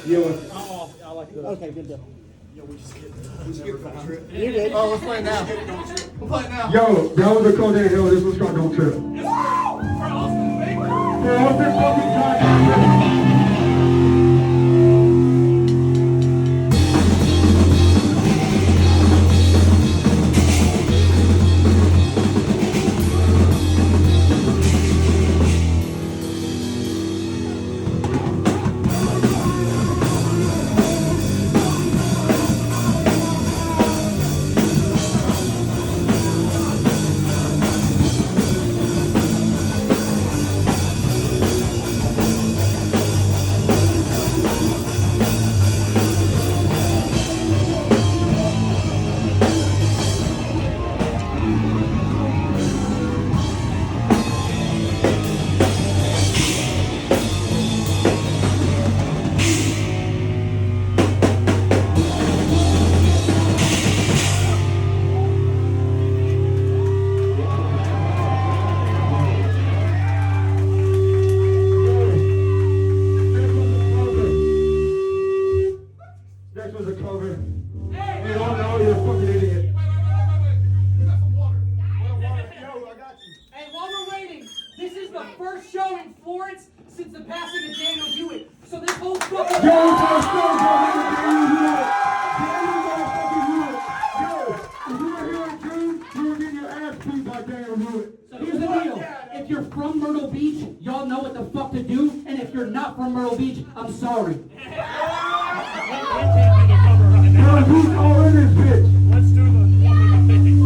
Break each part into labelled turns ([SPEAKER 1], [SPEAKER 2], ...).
[SPEAKER 1] Yeah.
[SPEAKER 2] I like this.
[SPEAKER 3] Okay, good deal.
[SPEAKER 2] You're good.
[SPEAKER 4] Oh, let's play it now. We'll play it now.
[SPEAKER 1] Yo, that was a code name. Yo, this was called Don't Trip. For Austin fucking time.
[SPEAKER 5] first show in Florence since the passing of Daniel Hewett. So this whole fucking...
[SPEAKER 1] Yo, if you were here in June, you were getting your ass beat by Daniel Hewett.
[SPEAKER 5] So here's the deal. If you're from Myrtle Beach, y'all know what the fuck to do. And if you're not from Myrtle Beach, I'm sorry.
[SPEAKER 1] Yo, who's all in this bitch?
[SPEAKER 2] Let's do the one with the picking.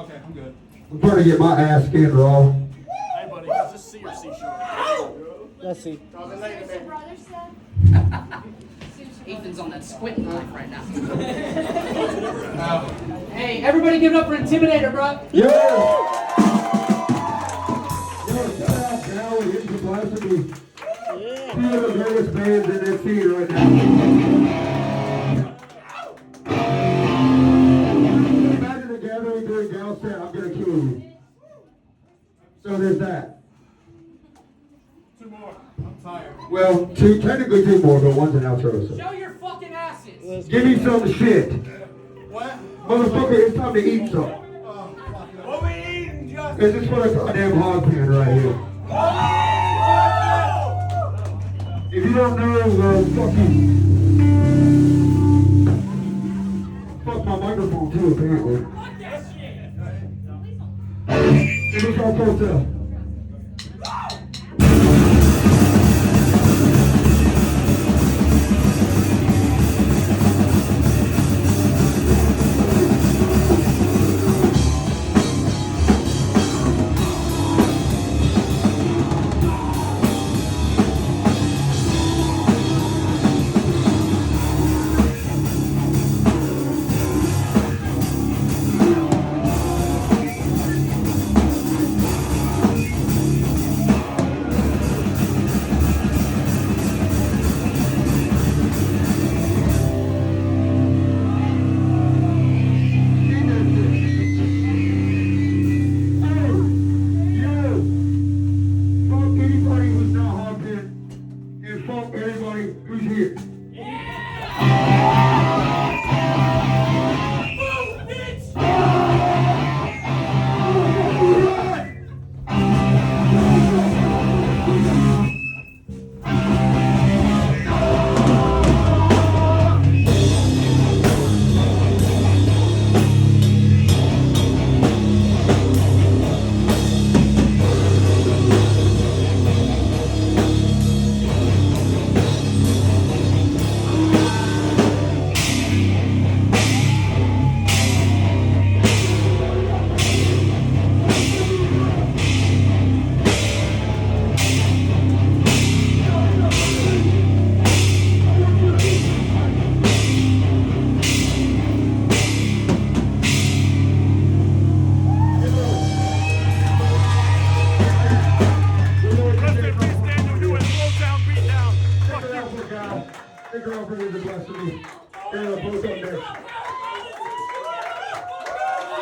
[SPEAKER 4] Okay, I'm good.
[SPEAKER 1] I'm trying to get my ass skinned raw.
[SPEAKER 2] Hey, buddy, is this C or C sharp?
[SPEAKER 3] Let's see.
[SPEAKER 5] Ethan's on that squinting life right now. Hey, everybody give it up for Intimidator, bro.
[SPEAKER 1] Yo! Yo, shout out Cal and into Blasphemy. Two of the greatest bands in that scene right now. Imagine a gathering during Gal said, I'm gonna kill you. So there's that.
[SPEAKER 4] Two more. I'm tired.
[SPEAKER 1] Well, technically two more, but one's an outro. So.
[SPEAKER 5] Show your fucking asses.
[SPEAKER 1] Give me some shit.
[SPEAKER 4] What?
[SPEAKER 1] Motherfucker, it's time to eat some.
[SPEAKER 4] What we eating, Justin?
[SPEAKER 1] This is for the goddamn hog pan right here. If you don't know, fuck my microphone too, apparently. It was all hotel. Everybody who's here. The girlfriend is a Blasphemy. They're both up there.